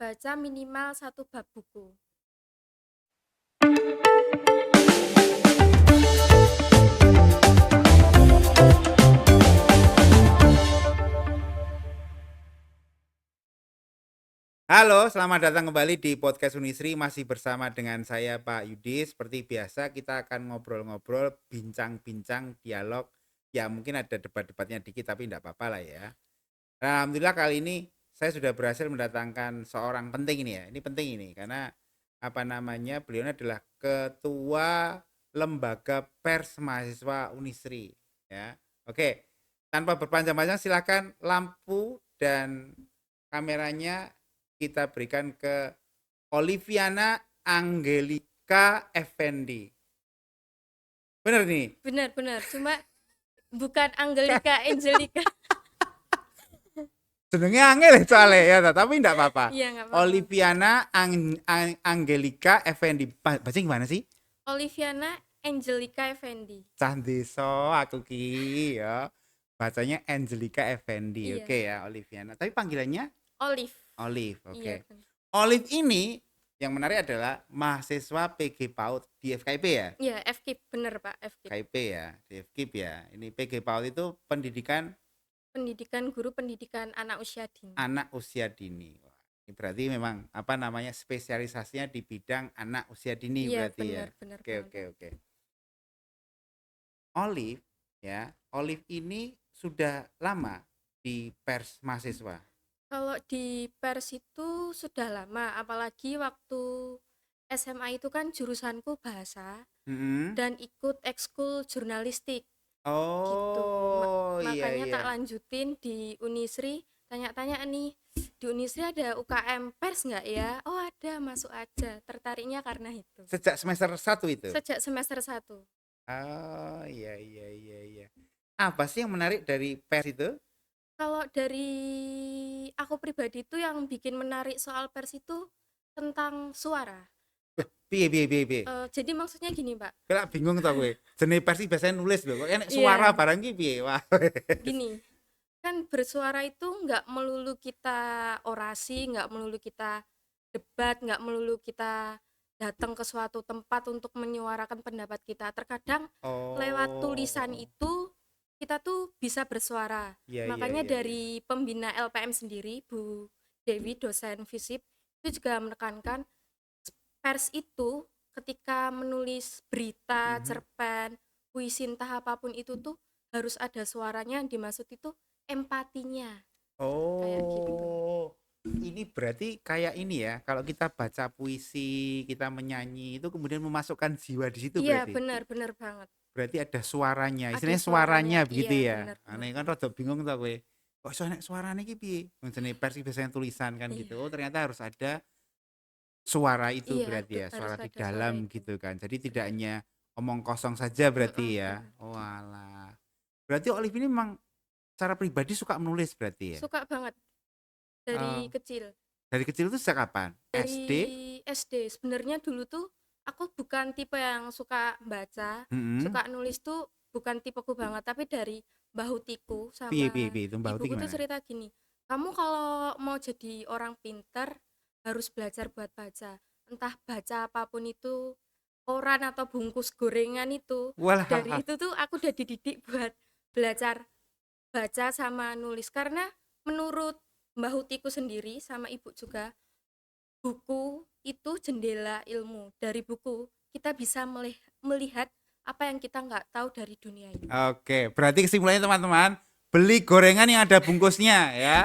baca minimal 1 bab buku. Halo, selamat datang kembali di podcast Unisri. Masih bersama dengan saya Pak Yudi. Seperti biasa kita akan ngobrol-ngobrol, bincang-bincang, dialog. Ya mungkin ada debat-debatnya dikit tapi tidak apa-apa lah ya. Nah, alhamdulillah kali ini saya sudah berhasil mendatangkan seorang penting ini ya. Ini penting ini karena beliau ini adalah Ketua Lembaga Pers Mahasiswa Unisri ya. Oke, tanpa berpanjang-panjang silakan lampu dan kameranya kita berikan ke Oliviana Angelika Effendi. Bener nih? Benar, cuma bukan Angelika Angelika. Jenenge angel soalnya ya, tapi enggak apa-apa. Iya, nggak apa-apa. Oliviana Angelika Effendi. Baca gimana sih? Oliviana Angelika Effendi. Candiso aku ki ya. Bacanya Angelika Effendi. Iya, Oke ya, Oliviana. Tapi panggilannya Olive. Olive. Iya, Oke. benar. Olive ini yang menarik adalah mahasiswa PG PAUD di FKIP ya. Iya, FKIP bener Pak, FKIP. FKIP ya, di FKIP ya. Ini PG PAUD itu pendidikan Guru pendidikan anak usia dini. anak usia dini. Wah, ini berarti memang spesialisasinya di bidang anak usia dini Iya, berarti ya. benar Oke, banget. oke, oke. Olive ya, Olive ini sudah lama di pers mahasiswa. Kalau di pers itu sudah lama, apalagi waktu SMA itu kan jurusanku bahasa Mm-mm. dan ikut ekskul jurnalistik gitu. Oh iya Makanya iya. tak lanjutin di Unisri, tanya-tanya nih, di Unisri ada UKM pers nggak ya? Oh ada, masuk aja. Tertariknya karena itu. Sejak semester 1 itu. Sejak semester 1. Oh iya iya iya iya. Apa sih yang menarik dari pers itu? Kalau dari aku pribadi itu yang bikin menarik soal pers itu tentang suara. Piye piye piye piye. Jadi maksudnya gini, Pak. Kira bingung tau gue. Jenis pers iki biasanya nulis lho. Kok enek suara Iya, barang ki piye? Wah. gini. Kan bersuara itu nggak melulu kita orasi, nggak melulu kita debat, nggak melulu kita datang ke suatu tempat untuk menyuarakan pendapat kita. Terkadang lewat tulisan Oh. itu kita tuh bisa bersuara. Iya iya Makanya iya iya. dari pembina LPM sendiri, Bu Dewi, dosen FISIP, itu juga menekankan pers itu ketika menulis berita, Mhm. cerpen, puisi entah apapun itu tuh harus ada suaranya, yang dimaksud itu empatinya kayak gitu. Oh. Ini berarti kayak ini ya, kalau kita baca puisi, kita menyanyi itu kemudian memasukkan jiwa di situ Iya, berarti. benar banget. Berarti ada suaranya, Ada istilahnya suaranya. suaranya Iya, begitu ya. benar Aneh kan rada bingung tau gue. Kok iso nek suarane iki piye? Wong jenenge pers iki biasanya tulisan kan Iya. gitu. Oh, ternyata harus ada suara itu Iya, berarti ya, harus suara di ada suara dalam itu. gitu kan. Jadi tidak Benar. hanya omong kosong saja berarti ya. Benar. Oh alah. Berarti Olive ini memang secara pribadi suka menulis berarti ya? Suka banget Eh, dari kecil. dari kecil itu sejak kapan? Dari SD? SD. Sebenarnya dulu tuh aku bukan tipe yang suka baca, Mm-mm. suka nulis tuh bukan tipeku banget, tapi dari Bahutiku Piye piye sama piye itu Mbak Uti ibuku tuh gimana? cerita gini, kamu kalau mau jadi orang pinter harus belajar buat baca, entah baca apapun itu, koran atau bungkus gorengan itu. Dari Walah. itu tuh aku udah dididik buat belajar baca sama nulis, karena menurut Mbah Hutiku sendiri sama ibu juga, buku itu jendela ilmu. Dari buku kita bisa melihat apa yang kita nggak tahu dari dunia ini. Oke, berarti kesimpulannya teman-teman, beli gorengan yang ada bungkusnya ya,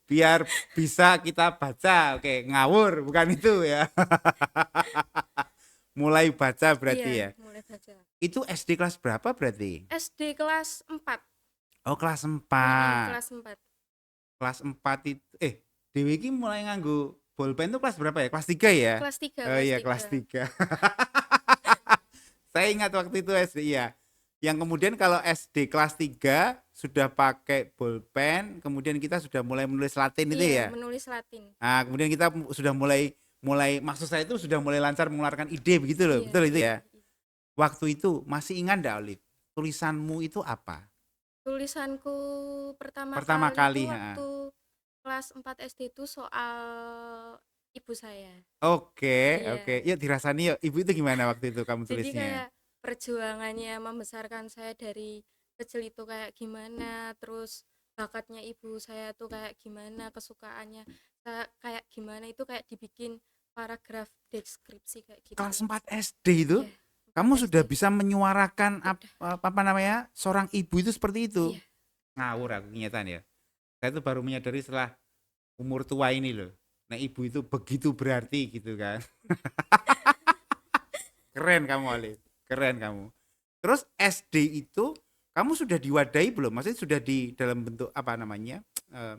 biar bisa kita baca. Oke, ngawur bukan itu ya. Mulai baca berarti ya. Iya, mulai baca. Itu SD kelas berapa berarti? SD kelas 4. Oh, kelas 4. Kelas 4. Kelas 4 itu Dewi ini mulai nganggo bolpen itu kelas berapa ya? Kelas 3 ya? Kelas 3, Oh kelas iya, kelas 3. 3. Saya ingat waktu itu SD ya. Yang kemudian kalau SD kelas 3 sudah pakai bolpen, kemudian kita sudah mulai menulis Latin itu Iya, ya. menulis Latin. Nah, kemudian kita sudah mulai maksud saya itu sudah mulai lancar mengeluarkan ide begitu loh. Iya, Betul itu iya, ya. iya. Waktu itu masih ingat enggak, Olive? Tulisanmu itu apa? Tulisanku pertama Pertama kali itu kali, ha. waktu kelas 4 SD itu soal ibu saya. Oke, oke. Iya. Yuk dirasani yuk. Ibu itu gimana waktu itu kamu Jadi tulisnya? kayak perjuangannya membesarkan saya dari kecil itu kayak gimana, terus bakatnya ibu saya tuh kayak gimana, kesukaannya kayak gimana itu kayak dibikin paragraf deskripsi kayak Kelas gitu. 4 SD itu Iya, 4 kamu sudah SD. bisa menyuarakan Udah. apa namanya seorang ibu itu seperti itu. Iya. Ngawur aku kenyataan ya. Saya tuh baru menyadari setelah umur tua ini loh. Nah ibu itu begitu berarti gitu kan. Keren kamu Alif, keren kamu. Terus SD itu kamu sudah diwadahi belum? Maksudnya sudah di dalam bentuk apa namanya? eh,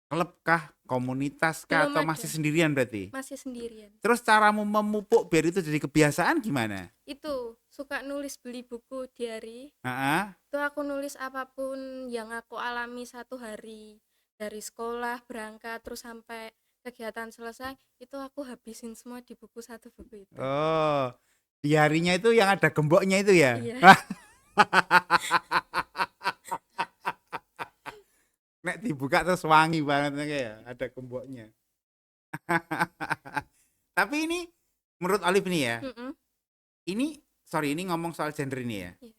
Klub kah, komunitas kah, Belum atau masih ada, sendirian berarti? masih sendirian. Terus caramu memupuk biar itu jadi kebiasaan gimana? Itu suka nulis, beli buku diary. Ah, Itu aku nulis apapun yang aku alami satu hari, dari sekolah berangkat terus sampai kegiatan selesai, itu aku habisin semua di buku, satu buku itu. oh, di harinya itu yang ada gemboknya itu ya? Iya. Nek dibuka terus wangi banget ya, ada gemboknya. Tapi ini menurut Olive nih ya, Mm-mm. ini sorry ini ngomong soal gender ini ya. Iya.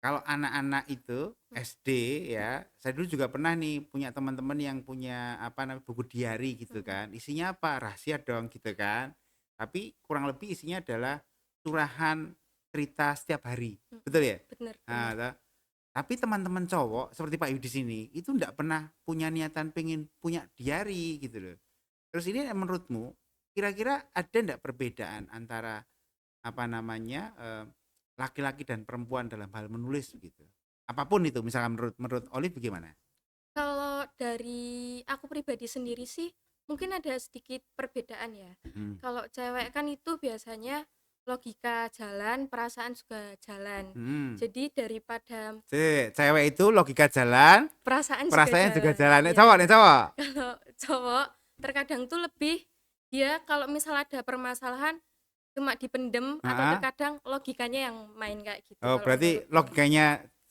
Kalau anak-anak itu SD ya, saya dulu juga pernah nih punya teman-teman yang punya apa namanya buku diary gitu Mm-mm. kan. Isinya apa? Rahasia dong gitu kan. Tapi kurang lebih isinya adalah curahan cerita setiap hari. Mm-mm. Betul ya? Bener Nah, bener. tapi teman-teman cowok seperti Pak Yudi sini itu enggak pernah punya niatan pengen punya diary gitu loh. Terus ini menurutmu kira-kira ada enggak perbedaan antara apa namanya laki-laki dan perempuan dalam hal menulis begitu? Apapun itu, misalkan menurut menurut Olive bagaimana? Kalau dari aku pribadi sendiri sih mungkin ada sedikit perbedaan ya. Hmm. Kalau cewek kan itu biasanya logika jalan, perasaan juga jalan. Hmm. Jadi daripada Cewek itu logika jalan, perasaan juga perasaannya juga jalan. jalan. Iya. Cowok nih cowok. Kalau cowok terkadang tuh lebih, dia kalau misal ada permasalahan cuma dipendem, atau Ah, terkadang logikanya yang main kayak gitu oh, kalau berarti menurutku. logikanya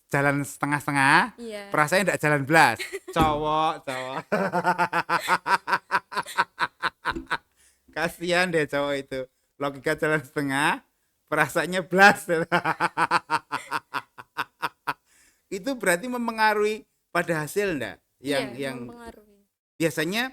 jalan setengah-setengah, Iya. perasaannya enggak jalan belas. Cowok, cowok. Kasihan deh cowok itu. Logika jalan setengah, perasaannya belas. Itu berarti mempengaruhi pada hasil enggak? Iya, Yang mempengaruhi. biasanya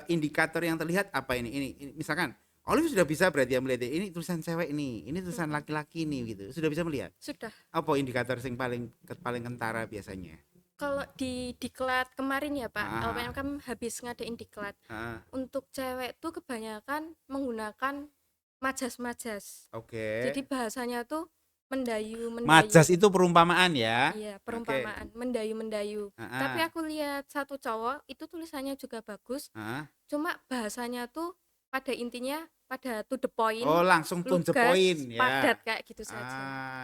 indikator yang terlihat apa ini misalkan Olive sudah bisa berarti ya melihat ini tulisan cewek ini tulisan Mm-mm. laki-laki ini gitu. Sudah bisa melihat. Sudah. Apa indikator yang paling kentara biasanya? Kalau di diklat kemarin ya Pak, Ah, LPM kan habis ngadain diklat. ah, Untuk cewek tuh kebanyakan menggunakan majas-majas. oke. Jadi bahasanya tuh Majas mendayu-mendayu. itu perumpamaan ya. Iya, Oke. perumpamaan, mendayu-mendayu. Tapi Ah, aku lihat satu cowok itu tulisannya juga bagus, ah. cuma bahasanya tuh pada intinya pada to the Oh, point, langsung to the point lugas, ya. padat kayak gitu saja.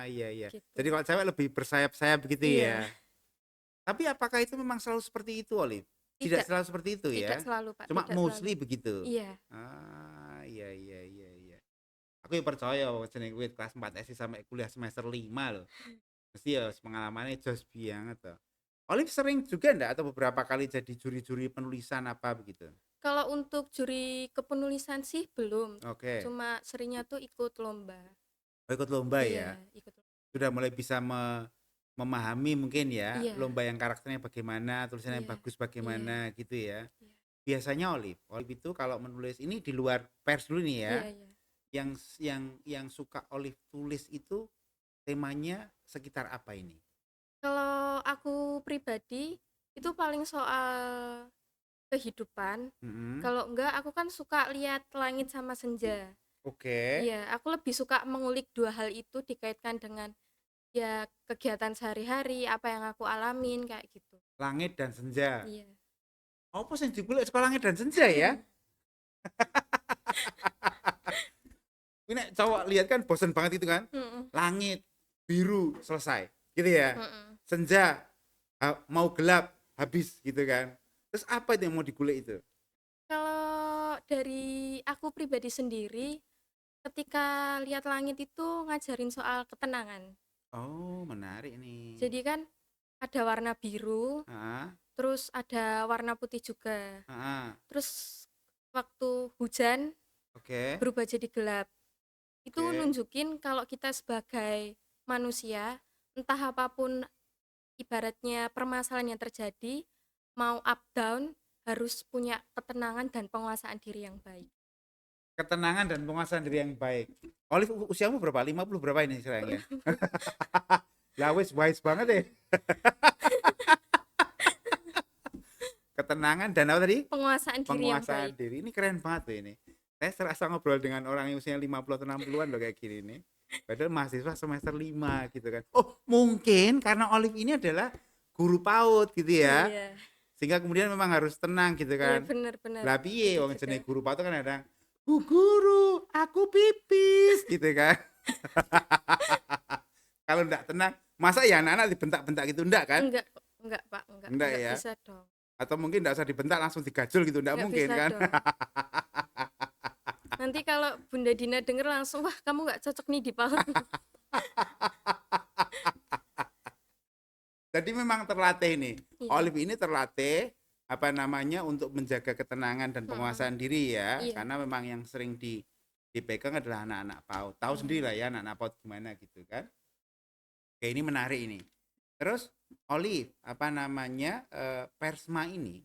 Iya iya. Gitu. Jadi kalau cewek lebih bersayap-sayap begitu Iya, ya. Tapi apakah itu memang selalu seperti itu, Olive? Tidak tidak selalu seperti itu tidak ya. selalu Pak, Cuma tidak selalu. mostly begitu. Iya, Iya iya iya iya. Aku ya percaya jeneng kuwi kelas 4 SD sampai kuliah semester 5 loh. Mesti ya pengalamannya jos banget toh. Olive sering juga enggak atau beberapa kali jadi juri-juri penulisan apa begitu? kalau untuk juri kepenulisan sih belum, Oke. cuma seringnya tuh ikut lomba. Oh, ikut lomba Iya, ya. ikut lomba. Sudah mulai bisa memahami mungkin ya Iya, lomba yang karakternya bagaimana, tulisannya iya, bagus iya, bagaimana gitu ya. iya, Biasanya Olive itu kalau menulis ini di luar pers dulu nih ya. iya, iya. Yang suka Olive tulis itu temanya sekitar apa ini? Kalau aku pribadi itu paling soal kehidupan. Mm-mm. Kalau enggak, aku kan suka lihat langit sama senja. Oke. Iya, aku lebih suka mengulik dua hal itu dikaitkan dengan ya kegiatan sehari-hari, apa yang aku alamin kayak gitu. Langit dan senja. Iya. Apa sih dikulik sekolah langit dan senja ya? Ini cowok lihat kan bosen banget itu kan? Mm-mm. Langit biru selesai, gitu ya. Mm-mm. Senja mau gelap habis gitu kan. Terus apa itu yang mau dikulik itu? Kalau dari aku pribadi sendiri, ketika lihat langit itu ngajarin soal ketenangan. Oh, menarik nih. Jadi kan ada warna biru, Ah, terus ada warna putih juga. ah, Terus waktu hujan Oke. berubah jadi gelap. Itu Oke. nunjukin kalau kita sebagai manusia, entah apapun ibaratnya permasalahan yang terjadi, mau up down, harus punya ketenangan dan penguasaan diri yang baik. Ketenangan dan penguasaan diri yang baik. Olive, usiamu berapa? 50 berapa ini sekarang ya? Lah wis wise banget ya. Ketenangan dan apa tadi? Penguasaan diri yang Penguasaan baik. diri. Ini keren banget tuh ini. Saya serasa ngobrol dengan orang yang usianya 50 atau 60-an loh kayak gini nih. Padahal mahasiswa semester 5 gitu kan. Oh, mungkin karena Olive ini adalah guru PAUD gitu ya. Iya, Sehingga kemudian memang harus tenang gitu iya kan. benar-benar. Lah piye Itu wong juga. jenenge guru PAUD kan ada, Bu guru, aku pipis gitu kan. Kalau enggak tenang, masa ya anak-anak dibentak-bentak gitu enggak kan? Enggak Pak, Enggak enggak ya. bisa dong. Atau mungkin enggak usah dibentak langsung digajul gitu, enggak Enggak mungkin bisa kan? dong. Nanti kalau Bunda Dina denger langsung, wah kamu nggak cocok nih di PAUD. Jadi memang terlatih nih. Iya. Olive ini terlatih apa namanya untuk menjaga ketenangan dan Mm-mm. penguasaan diri ya, Iya, karena memang yang sering dipegang adalah anak-anak PAUD. Tahu iya. sendiri lah ya anak-anak PAUD gimana gitu kan. Oke, ini menarik ini. Terus Olive, apa namanya Persma ini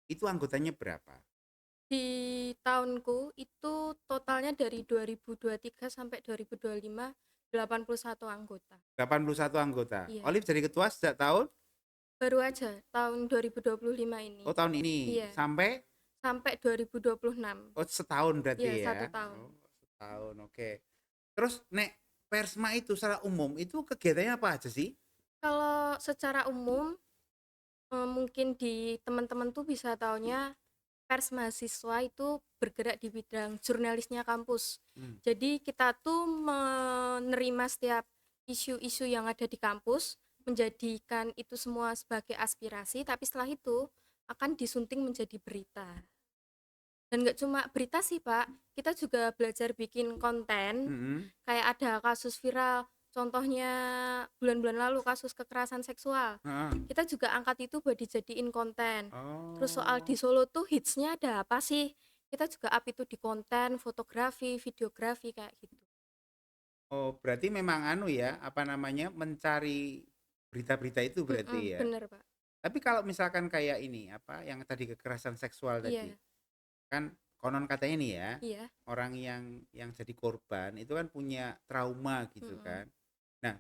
itu anggotanya berapa? Di tahunku itu totalnya dari 2023 sampai 2025 81 anggota. 81 anggota. Iya. Olive jadi ketua sejak tahun? Baru aja tahun 2025 ini. Oh, tahun ini Iya, sampai sampai 2026. setahun Iya, berarti ya. 1 tahun. Oh, setahun. Oke. Terus nek Persma itu secara umum itu kegiatannya apa aja sih? Kalau secara umum mungkin di teman-teman tuh bisa taunya pers mahasiswa itu bergerak di bidang jurnalisnya kampus. Hmm. Jadi kita tuh menerima setiap isu-isu yang ada di kampus, menjadikan itu semua sebagai aspirasi, tapi setelah itu akan disunting menjadi berita. Dan nggak cuma berita sih Pak, kita juga belajar bikin konten. Mm-mm. Kayak ada kasus viral, contohnya bulan-bulan lalu kasus kekerasan seksual. Heeh. Kita juga angkat itu buat dijadiin konten. Terus soal Oh. di Solo tuh hitsnya ada apa sih? Kita juga up itu di konten, fotografi, videografi kayak gitu. Oh, berarti memang anu ya, apa namanya, mencari berita-berita itu berarti ya. Bener Pak. Tapi kalau misalkan kayak ini, apa yang tadi kekerasan seksual tadi, Iya, kan konon katanya nih ya, iya. orang yang jadi korban itu kan punya trauma gitu Mm-mm. kan. Nah,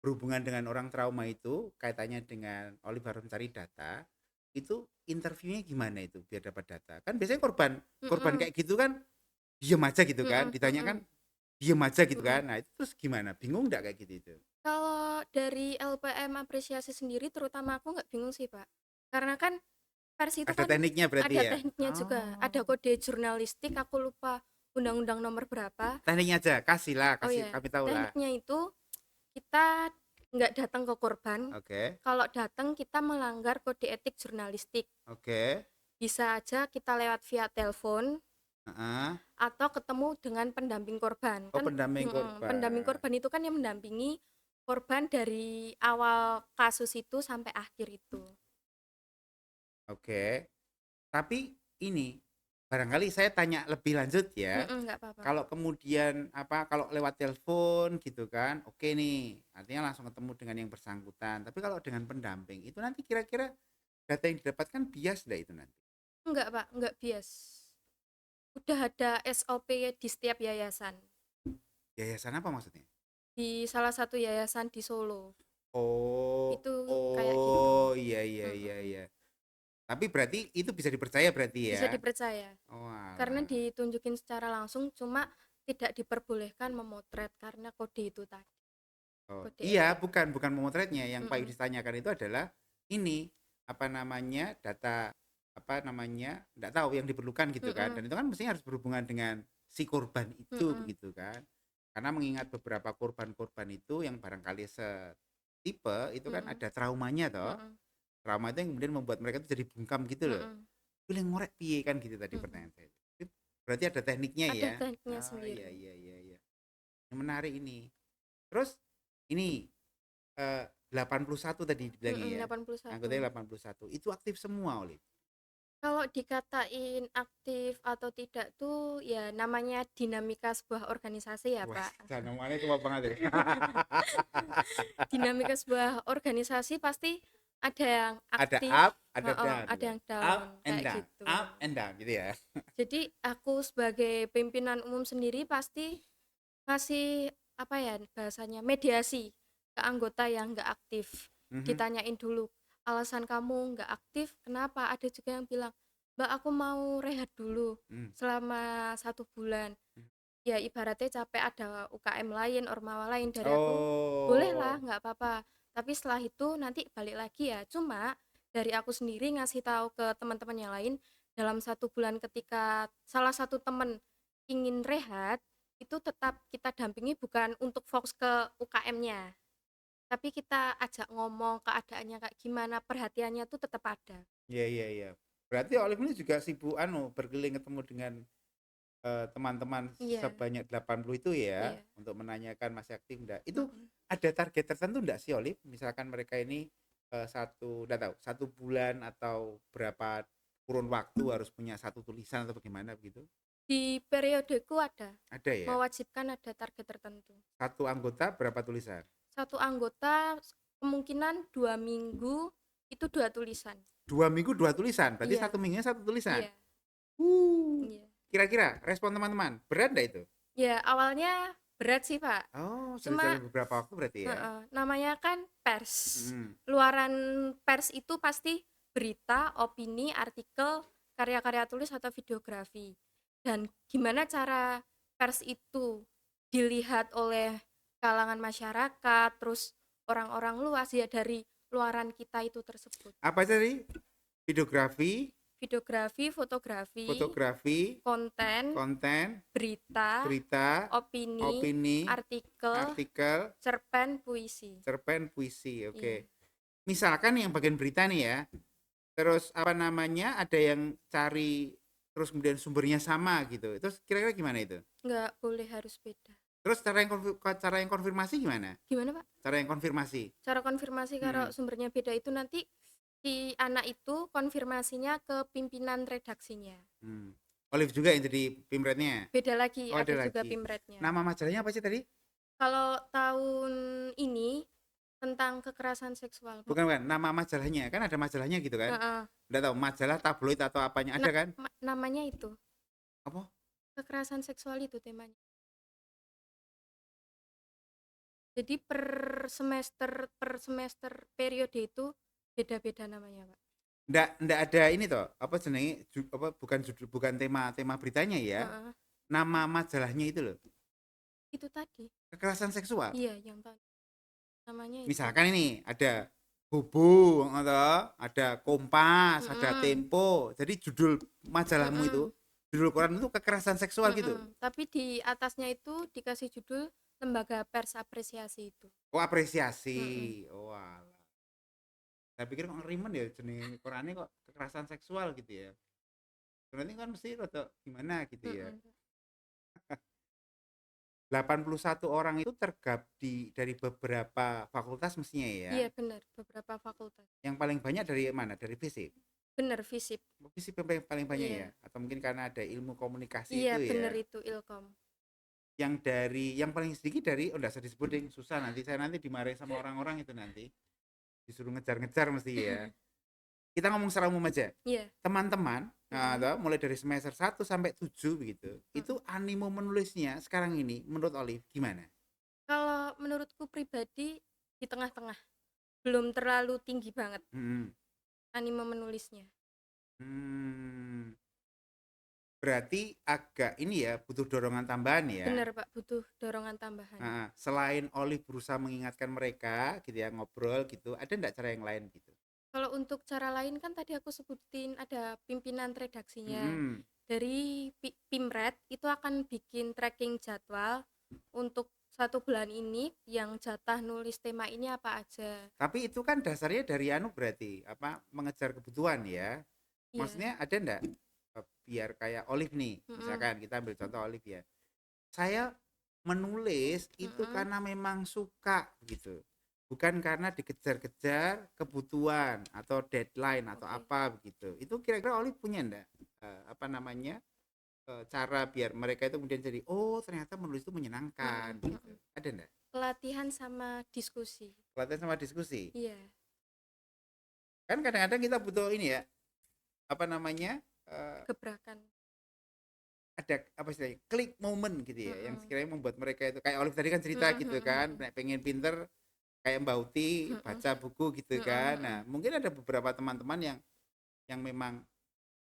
berhubungan dengan orang trauma itu kaitannya dengan Oliver mencari data, itu interviewnya gimana itu biar dapat data? Kan biasanya korban korban Mm-mm. kayak gitu kan diem aja gitu kan, Mm-mm. ditanya kan Mm-mm. diem aja gitu Mm-mm. kan. Nah, itu terus gimana? Bingung nggak kayak gitu itu? Kalau dari LPM apresiasi sendiri terutama aku nggak bingung sih Pak. Karena kan pers itu Ada kan tekniknya berarti ada ya? tekniknya juga, Oh. ada kode jurnalistik, aku lupa undang-undang nomor berapa. Tekniknya aja, kasih lah, Oh kasih ya, kami tahu lah. tekniknya itu kita nggak datang ke korban. Oke, Kalau datang kita melanggar kode etik jurnalistik. oke. Bisa aja kita lewat via telepon Heeh. atau ketemu dengan pendamping korban. Oh, Kan pendamping pendamping korban. korban itu kan yang mendampingi korban dari awal kasus itu sampai akhir itu. Oke. Tapi ini barangkali saya tanya lebih lanjut ya. Nggak apa-apa. Kalau kemudian apa kalau lewat telepon gitu kan, oke nih, artinya langsung ketemu dengan yang bersangkutan. Tapi kalau dengan pendamping itu nanti kira-kira data yang didapatkan bias enggak itu nanti? Enggak Pak, enggak bias. Udah ada SOP di setiap yayasan. Yayasan apa maksudnya? Di salah satu yayasan di Solo. Oh, Itu kayak gitu. oh, iya iya iya Mm-mm. iya. Tapi berarti itu bisa dipercaya berarti Bisa ya? dipercaya. Oh, Karena alah. ditunjukin secara langsung, cuma tidak diperbolehkan memotret karena kode itu tadi, Oh, kode iya, etik. bukan memotretnya. Yang Pak Mm-mm. Yudis tanyakan itu adalah ini apa namanya data apa namanya nggak tahu yang diperlukan gitu kan. Mm-mm. Dan itu kan mestinya harus berhubungan dengan si korban itu Mm-mm. begitu kan. Karena mengingat beberapa korban-korban itu yang barangkali setipe itu kan Mm-mm. ada traumanya toh. Mm-mm. Trauma itu yang kemudian membuat mereka itu jadi bungkam gitu loh. Mm-mm. Pilih ngorek piye kan gitu tadi Mm-mm. pertanyaan saya. Itu berarti ada tekniknya Ada ya. tekniknya Oh iya sendiri. iya iya iya. Yang menarik ini. Terus ini 81 tadi dibilangnya ya. 81. Anggotanya 81. Itu aktif semua, Oli. Kalau dikatain aktif atau tidak tuh ya namanya dinamika sebuah organisasi ya, Wah, Pak. tanamannya tua banget ya. Dinamika sebuah organisasi pasti ada yang Ada aktif, up, ada heeh, down ada gitu. yang Up down and kayak down, gitu. up and down gitu ya. Jadi aku sebagai pimpinan umum sendiri pasti ngasih apa ya bahasanya mediasi ke anggota yang nggak aktif. Mhm. Ditanyain dulu alasan kamu nggak aktif kenapa. Ada juga yang bilang Mbak aku mau rehat dulu Hmm. selama 1 bulan. Hmm. Ya ibaratnya capek ada UKM lain ormawa lain dari aku boleh lah Oh. nggak apa-apa. Tapi setelah itu nanti balik lagi ya. Cuma dari aku sendiri ngasih tahu ke teman-teman yang lain dalam 1 bulan ketika salah satu temen ingin rehat itu tetap kita dampingi bukan untuk fokus ke UKM-nya, tapi kita ajak ngomong keadaannya kayak gimana, perhatiannya tuh tetap ada. Iya iya iya. Berarti Olive ini juga sibuk berkeliling ketemu dengan teman-teman Iya, sebanyak 80 itu ya iya. untuk menanyakan masih aktif enggak. Itu Mm-mm. ada target tertentu enggak sih Olive? Misalkan mereka ini enggak tahu, 1 bulan atau berapa kurun waktu harus punya satu tulisan atau bagaimana begitu? Di periodeku ada, Ada ya? mewajibkan ada target tertentu. Satu anggota berapa tulisan? Satu anggota kemungkinan 2 minggu itu 2 tulisan. 2 minggu 2 tulisan, berarti Iya, 1 minggunya 1 tulisan. iya, Uh, iya. Kira-kira respon teman-teman berat enggak itu? Ya awalnya berat sih Pak, Oh, sudah cuma jalan beberapa waktu berarti ya? heeh, namanya kan pers. Hmm. Luaran pers itu pasti berita, opini, artikel, karya-karya tulis atau videografi. Dan gimana cara pers itu dilihat oleh kalangan masyarakat, terus orang-orang luas ya dari luaran kita itu tersebut. Apa tadi? Videografi, Videografi, fotografi, fotografi, konten, konten, berita, berita, opini, opini, artikel, artikel, cerpen, puisi. cerpen, puisi. Iya. Oke. Misalkan yang bagian berita nih ya, terus apa namanya ada yang cari terus kemudian sumbernya sama gitu. Terus kira-kira gimana itu? Nggak boleh harus beda. Terus cara yang konfirmasi gimana? Gimana Pak? Cara yang konfirmasi. Cara konfirmasi kalau Hmm. sumbernya beda itu nanti si anak itu konfirmasinya ke pimpinan redaksinya. Hmm. Olive juga yang jadi pimretnya. Beda lagi, Oh, ada ada juga lagi. pimretnya. Nama majalahnya apa sih tadi? Kalau tahun ini tentang kekerasan seksual. Bukan, bukan. Nama majalahnya. Kan ada majalahnya gitu kan? Heeh. Udah tahu majalah tabloid atau apanya ada kan? Namanya itu Apa? kekerasan seksual itu temanya. Jadi per semester periode itu beda-beda namanya, Pak. Nggak ada ini toh. Apa jenenge? Bukan tema beritanya ya. Heeh. Nama majalahnya itu loh. Itu tadi. Kekerasan seksual. Iya, yang tadi. Namanya itu. Misalkan ini ada Bubu atau ada Kompas, ada Mm-mm. Tempo. Jadi judul majalahmu itu, Mm-mm. judul koran itu kekerasan seksual gitu. Tapi di atasnya itu dikasih judul Lembaga Pers Apresiasi itu. Oh, apresiasi. Mm-mm. Oh, alah. Saya pikir kok ngerimen ya jenenge korannya kok kekerasan seksual gitu ya. Berarti kan mesti rada gimana gitu ya. Mm-mm. 81 orang itu dari beberapa fakultas mestinya ya. Iya benar, beberapa fakultas. Yang paling banyak dari mana? Dari fisik. Benar, FISIP. Fisik yang paling banyak Iya. ya. Atau mungkin karena ada ilmu komunikasi Iya, itu benar ya. itu Ilkom. Yang paling sedikit dari enggak usah disebutin, susah nanti saya dimarahin sama orang-orang itu nanti. Disuruh ngejar-ngejar mesti ya. Kita ngomong secara umum aja. Iya. Teman-teman, mulai dari semester 1 sampai 7 begitu. Itu animo menulisnya sekarang ini menurut Olive gimana? Kalau menurutku pribadi di tengah-tengah. Belum terlalu tinggi banget Hmm. anime menulisnya. Hmm. Berarti agak ini ya butuh dorongan tambahan ya. Benar Pak, butuh dorongan tambahan. Selain Olive berusaha mengingatkan mereka gitu ya, ngobrol gitu, ada enggak cara yang lain gitu? Kalau untuk cara lain kan tadi aku sebutin ada pimpinan redaksinya. Hmm. Dari Pimret itu akan bikin tracking jadwal untuk 1 bulan ini yang jatah nulis tema ini apa aja. Tapi itu kan dasarnya dari berarti apa mengejar kebutuhan ya. Iya. Maksudnya ada enggak biar kayak Olive nih, misalkan kita ambil contoh Olive ya. Saya menulis itu karena memang suka gitu. bukan karena dikejar-kejar kebutuhan atau deadline atau Oke. apa begitu. Itu kira-kira Olive punya enggak apa namanya cara biar mereka itu kemudian jadi oh ternyata menulis itu menyenangkan Mm-mm, gitu. mm-mm. Ada enggak? Pelatihan sama diskusi. Pelatihan sama diskusi. Iya. Kan kadang-kadang kita butuh ini ya apa namanya Gebrakan. ada apa sih klik moment gitu ya yang Mm-mm. sekiranya membuat mereka itu kayak Olive tadi kan cerita Mm-mm, gitu mm-mm, kan pengen pinter kayak Mbak Uti mm-mm, baca buku gitu mm-mm, kan. Nah mm-mm. mungkin ada beberapa teman-teman yang memang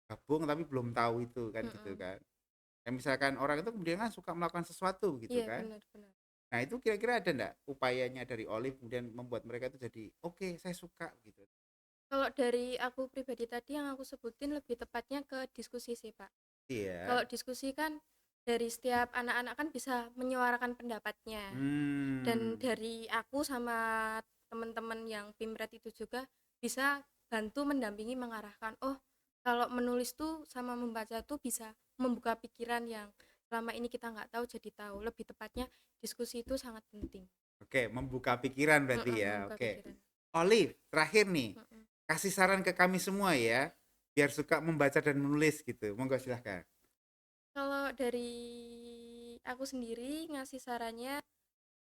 gabung tapi belum tahu itu kan gitu Mm-mm. kan. Kayak misalkan orang itu kemudian kan suka melakukan sesuatu gitu Iya, kan. benar-benar. Nah itu kira-kira ada enggak upayanya dari Olive kemudian membuat mereka itu jadi oke saya suka gitu. Kalau dari aku pribadi tadi yang aku sebutin lebih tepatnya ke diskusi sih, Pak. Kalau Iya. diskusi kan dari setiap anak-anak kan bisa menyuarakan pendapatnya. Dan Hmm. dari aku sama teman-teman yang Pimret itu juga bisa bantu mendampingi mengarahkan, oh kalau menulis tuh sama membaca tuh bisa membuka pikiran yang selama ini kita nggak tahu jadi tahu. Lebih tepatnya diskusi itu sangat penting. Oke, membuka pikiran berarti ya. Membuka Oke. pikiran. Olive, terakhir nih. Mm-mm. Kasih saran ke kami semua ya, biar suka membaca dan menulis gitu. Monggo silahkan. Kalau dari aku sendiri ngasih sarannya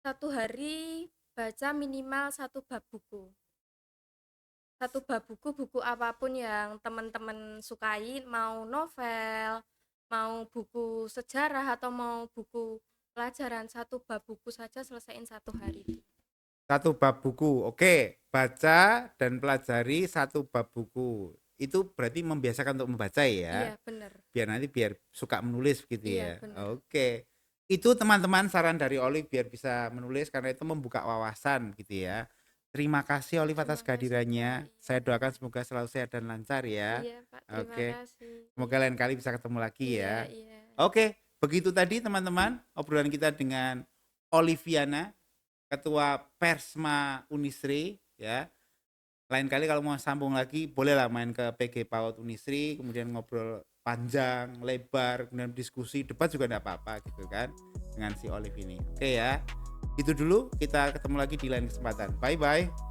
satu hari baca minimal satu bab buku. Satu bab buku, buku apapun yang teman-teman sukai, mau novel, mau buku sejarah atau mau buku pelajaran, satu bab buku saja selesaiin satu hari. Satu bab buku. Oke, baca dan pelajari satu bab buku. Itu berarti membiasakan untuk membaca ya. Iya, benar. Biar suka menulis gitu Iya, ya. benar. Oke. Itu teman-teman saran dari Olive biar bisa menulis karena itu membuka wawasan gitu ya. Terima kasih Olive atas Terima kasih, Pak. kehadirannya. Iya. Saya doakan semoga selalu sehat dan lancar ya. Iya, Pak. Terima Oke. kasih. Semoga lain kali bisa ketemu lagi Iya, ya. iya. Oke, begitu tadi teman-teman obrolan kita dengan Oliviana, Ketua Persma Unisri ya. Lain kali kalau mau sambung lagi bolehlah main ke PG PAUD Unisri, kemudian ngobrol panjang, lebar, kemudian diskusi, debat juga enggak apa-apa gitu kan dengan si Olive ini. Oke ya. Itu dulu, kita ketemu lagi di lain kesempatan. Bye bye.